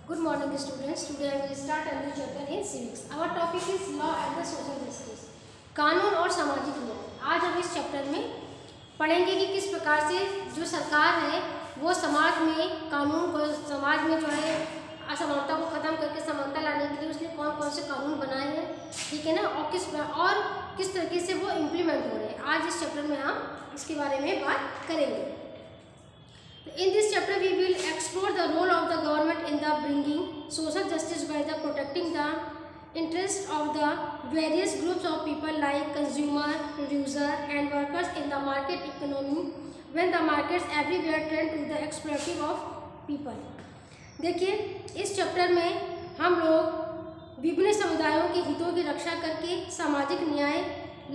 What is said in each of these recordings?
Good morning students. Today I will start a new chapter in civics. Our topic is law and the social justice. कानून और सामाजिक न्याय। आज हम इस चैप्टर में पढ़ेंगे कि किस प्रकार से जो सरकार है वो समाज में कानून को, समाज में जो है असमानता को ख़त्म करके समानता लाने के लिए उसने कौन कौन से कानून बनाए हैं, ठीक है ना, और किस तरीके से वो इम्प्लीमेंट हो रहे हैं। आज इस चैप्टर में हम इसके बारे में बात करेंगे। In this chapter, we will explore the role of the government in the bringing social justice by the protecting the interests of the various groups of people like consumer, producer, and workers in the market economy when the markets everywhere trend to the exploiting of people. देखिए, इस chapter में हम लोग विभिन्न समुदायों के हितों की रक्षा करके सामाजिक न्याय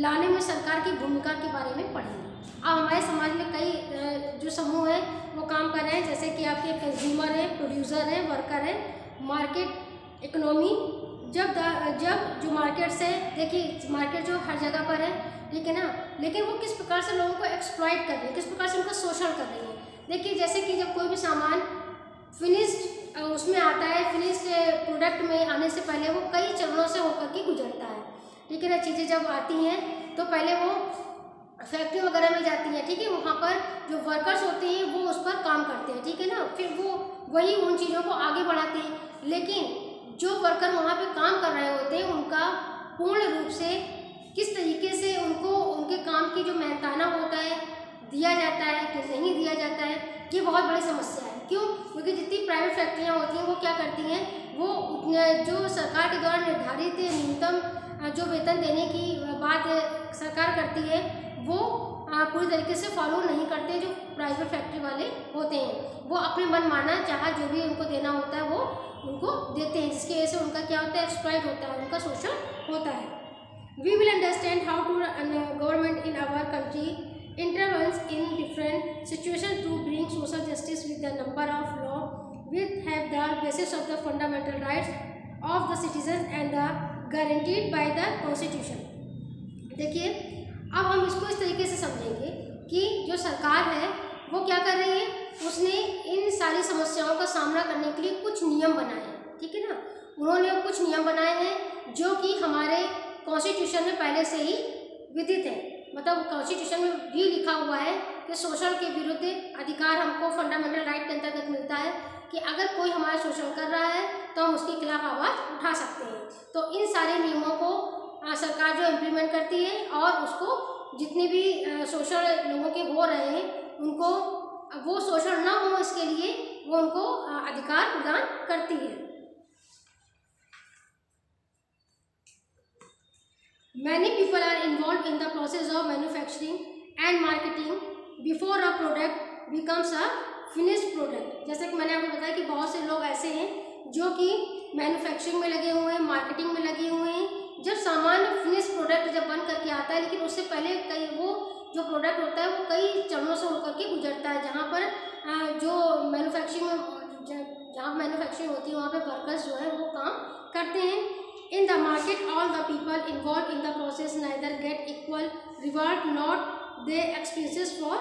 लाने में सरकार की भूमिका के बारे में पढ़ेंगे। अब हमारे समाज में कई जो समूह हैं वो काम कर रहे हैं, जैसे कि आपके कंज्यूमर हैं, प्रोड्यूसर हैं, वर्कर हैं, मार्केट इकोनॉमी। जब जो मार्केट्स है, देखिए मार्केट जो हर जगह पर है, ठीक है ना, लेकिन वो किस प्रकार से लोगों को एक्सप्लॉइट कर रही है, किस प्रकार से उनको शोषण कर रही है। देखिए जैसे कि जब कोई भी सामान फिनिश्ड उसमें आता है, फिनिश्ड प्रोडक्ट में आने से पहले वो कई चरणों से होकर के गुजरता है, ठीक है ना। चीज़ें जब आती हैं तो पहले वो फैक्ट्री वगैरह में जाती हैं, ठीक है, वहाँ पर जो वर्कर्स होते हैं वो उस पर काम करते हैं, ठीक है ना, फिर वो वही उन चीज़ों को आगे बढ़ाते हैं। लेकिन जो वर्कर वहाँ पे काम कर रहे होते हैं उनका पूर्ण रूप से किस तरीके से उनको उनके काम की जो मेहनताना होता है दिया जाता है कि नहीं दिया जाता है, ये बहुत बड़ी समस्या है। क्यों? क्योंकि जितनी प्राइवेट फैक्ट्रियाँ होती हैं वो क्या करती हैं, वो जो सरकार के द्वारा निर्धारित न्यूनतम जो वेतन देने की बात सरकार करती है वो पूरी तरीके से फॉलो नहीं करते। जो प्राइवेट फैक्ट्री वाले होते हैं वो अपने मन माना चाहा जो भी उनको देना होता है वो उनको देते हैं, जिसकी वजह से उनका क्या होता है, एक्सप्लॉइट होता है, उनका शोषण होता है। We will understand how to government in our country intervenes in different situations to bring social justice with the number of law which have the basis of the fundamental rights of the citizens and the guaranteed by the constitution। देखिए अब हम इसको इस तरीके से समझेंगे कि जो सरकार है वो क्या कर रही है, उसने इन सारी समस्याओं का सामना करने के लिए कुछ नियम बनाए हैं, ठीक है ना। उन्होंने कुछ नियम बनाए हैं जो कि हमारे कॉन्स्टिट्यूशन में पहले से ही विदित है। मतलब कॉन्स्टिट्यूशन में भी लिखा हुआ है कि शोषण के विरुद्ध अधिकार हमको फंडामेंटल राइट के अंतर्गत मिलता है कि अगर कोई हमारा शोषण कर रहा है तो हम उसके खिलाफ आवाज़ उठा सकते हैं। तो इन सारे नियमों को सरकार जो इम्प्लीमेंट करती है और उसको जितने भी शोषण लोगों के हो रहे हैं उनको वो शोषण ना हो इसके लिए वो उनको अधिकार प्रदान करती है। Many people are involved in the process of manufacturing and marketing before a product becomes a finished product। जैसे कि मैंने आपको बताया कि बहुत से लोग ऐसे हैं जो कि मैन्युफैक्चरिंग में लगे हुए हैं, मार्केटिंग में लगे हुए हैं। जब सामान फिनिश प्रोडक्ट जब बन करके आता है, लेकिन उससे पहले कई वो जो प्रोडक्ट होता है वो कई चरणों से होकर के गुजरता है, जहाँ पर जो मैन्युफैक्चरिंग में जहाँ मैन्युफैक्चरिंग होती है वहाँ पे वर्कर्स जो है वो काम करते हैं। In the market, all the people involved in the process neither get equal reward nor they expenses for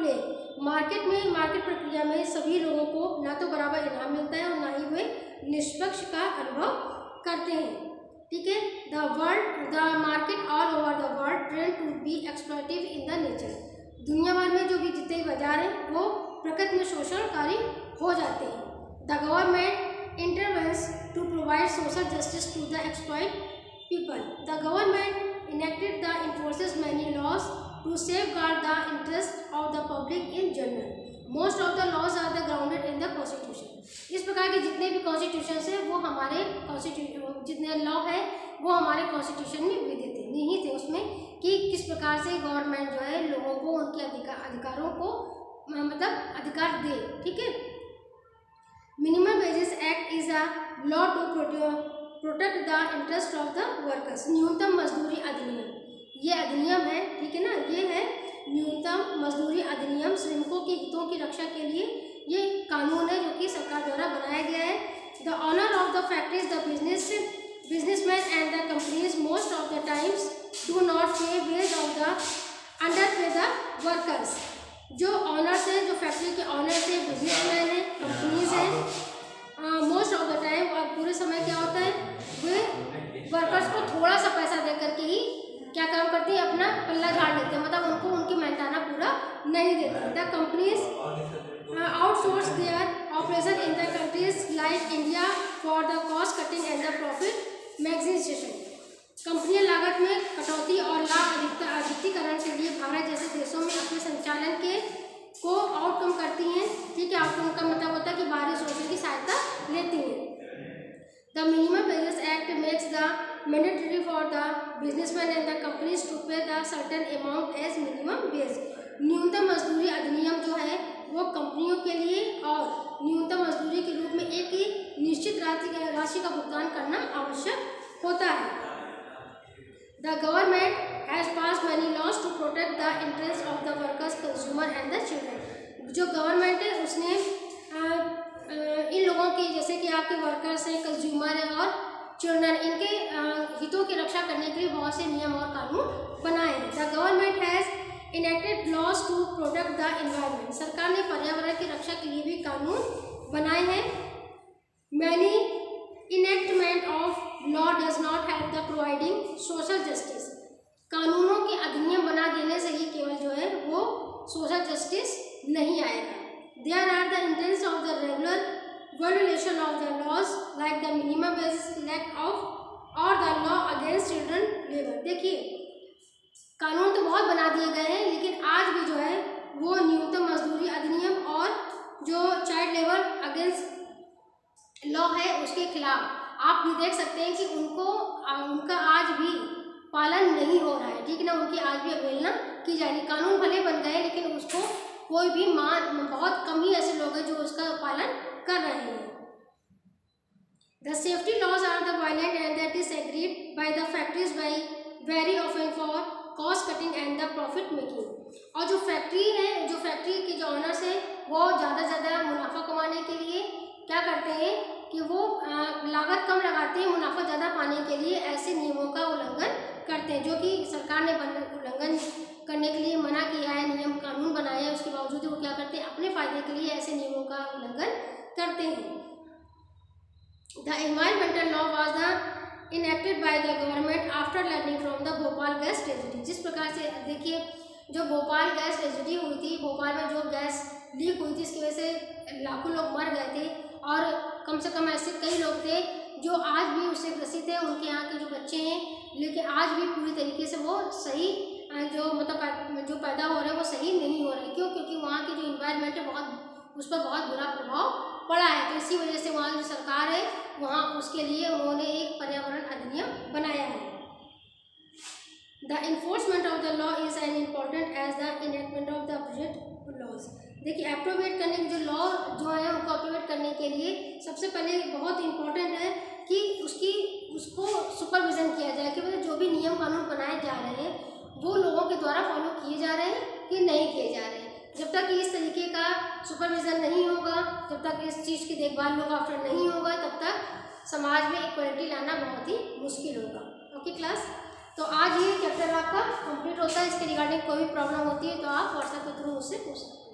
play। Market में, मार्केट प्रक्रिया में सभी लोगों को ना तो बराबर इनाम मिलता है और ना ही वे निष्पक्ष का अनुभव करते हैं, ठीक है। The market all over the world trend to be exploitative in the nature. दुनिया भर में जो भी जितने बाजार हैं वो प्रकृति में शोषणकारी हो जाते हैं। The government intervenes to provide social justice to the exploited people। The government enacted the enforces many laws to safeguard the interests of the public in general। Most of the laws are the grounded in the constitution। इस प्रकार के जितने भी constitution है वो हमारे constitution जितने law है वो हमारे कॉन्स्टिट्यूशन में विदित थे, नहीं थे उसमें कि किस प्रकार से गवर्नमेंट जो है लोगों को उनके अधिकारों को मतलब अधिकार दे, ठीक है। Minimum wages act is a law to protect the interest of the workers. न्यूनतम मजदूरी अधिनियम, ये अधिनियम है, ठीक है ना, ये है न्यूनतम मजदूरी अधिनियम। श्रमिकों के हितों की रक्षा के लिए ये कानून है जो कि सरकार द्वारा बनाया गया है। The owner of the factories, the businessman and the companies most of the times do not pay wage of the under pay the workers. जो ऑनर्स हैं, जो फैक्ट्री के ऑनर्स हैं, बिजनेसमैन हैं, कंपनी करते हैं, अपना पल्ला झाड़ लेते हैं, मतलब उनको उनकी मेहनताना पूरा नहीं देते। The companies outsource their operation in the countries like India for the cost cutting and the profit maximisation. कंपनियां लागत में कटौती और लाभ अधिकरण के लिए भारत जैसे देशों में अपने संचालन के को आउटकम करती हैं। ठीक है, आउटकम का मतलब होता है कि बाहरी स्रोतों की सहायता लेती हैं। The minimum wages act makes the mandatory for the businessman and the companies to pay the certain amount as minimum wage. न्यूनतम मजदूरी अधिनियम जो है वो कंपनियों के लिए और न्यूनतम मजदूरी के रूप में एक ही निश्चित राशि का भुगतान करना आवश्यक होता है। The government has pass many laws to protect the interests of the workers, consumer and the children। जो गवर्नमेंट है उसने इन लोगों की, जैसे कि आपके वर्कर्स हैं, कंज्यूमर हैं और चिल्ड्रन, इनके हितों की रक्षा करने के लिए बहुत से नियम और कानून बनाए हैं। The government has enacted laws to protect the environment. सरकार ने पर्यावरण की रक्षा के लिए भी कानून बनाए हैं। Many enactment of law does not have the providing social justice. कानूनों के अधिनियम बना देने से ही केवल जो है वो सोशल जस्टिस नहीं आएगा। There are the instance of the regular violation of the laws like the minimum wage lack of और the law against children labour. देखिए, कानून तो बहुत बना दिए गए हैं, लेकिन आज भी जो है वो न्यूनतम मजदूरी अधिनियम और जो चाइल्ड लेबर अगेंस्ट लॉ है उसके खिलाफ आप भी देख सकते हैं कि उनका आज भी पालन नहीं हो रहा है। ठीक ना, उनकी आज भी अवहेलना की जा रही। कानून भले बन गए लेकिन उसको कोई भी बहुत कम ही ऐसे लोग हैं जो उसका पालन कर रहे हैं। The safety laws are the violent and that is agreed by the factories by very often for cost cutting and the profit making. और जो फैक्ट्री है, जो फैक्ट्री के जो ऑनर्स हैं वो ज़्यादा से ज़्यादा मुनाफा कमाने के लिए क्या करते हैं कि वो लागत कम लगाते हैं, मुनाफा ज़्यादा पाने के लिए ऐसे नियमों का उल्लंघन करते हैं, जो कि सरकार ने उल्लंघन करने के लिए मना किया है, नियम कानून बनाया है, उसके बावजूद वो क्या करते हैं, अपने फायदे के लिए ऐसे नियमों का उल्लंघन करते हैं। The environmental law was the enacted by the government after learning from the Bhopal gas tragedy. जिस प्रकार से देखिए, जो भोपाल गैस ट्रेजेडी हुई थी, भोपाल में जो गैस लीक हुई थी, इसकी वजह से लाखों लोग मर गए थे और कम से कम ऐसे कई लोग थे जो आज भी उससे ग्रसित हैं, उनके यहाँ के जो बच्चे हैं, लेकिन आज भी पूरी तरीके से वो सही जो मतलब जो पैदा हो रहे हैं वो सही नहीं हो रहे। क्यों? क्योंकि वहाँ की जो इन्वायरमेंट है बहुत, उस पर बहुत बुरा प्रभाव पड़ा है। तो इसी वजह से वहाँ जो सरकार है वहाँ उसके लिए उन्होंने एक पर्यावरण अधिनियम बनाया है। The enforcement of the law is an important as the enactment of the project laws. देखिए, अप्रोवेट करने के जो लॉ जो है उनको अप्रोवेट करने के लिए सबसे पहले बहुत इम्पोर्टेंट है कि उसको सुपरविज़न किया जाए कि मतलब जो भी नियम कानून बनाए जा रहे हैं वो लोगों के द्वारा फॉलो किए जा रहे हैं कि नहीं किए जा रहे हैं। जब तक इस तरीके का सुपरविज़न नहीं होगा, जब तक इस चीज़ की देखभाल लोग आफ्टर नहीं होगा, तब तक समाज में इक्वलिटी लाना बहुत ही मुश्किल होगा। ओके क्लास, तो आज ये चैप्टर आपका कंप्लीट होता है। इसके रिगार्डिंग कोई भी प्रॉब्लम होती है तो आप व्हाट्सएप के थ्रू मुझसे पूछ सकते हैं।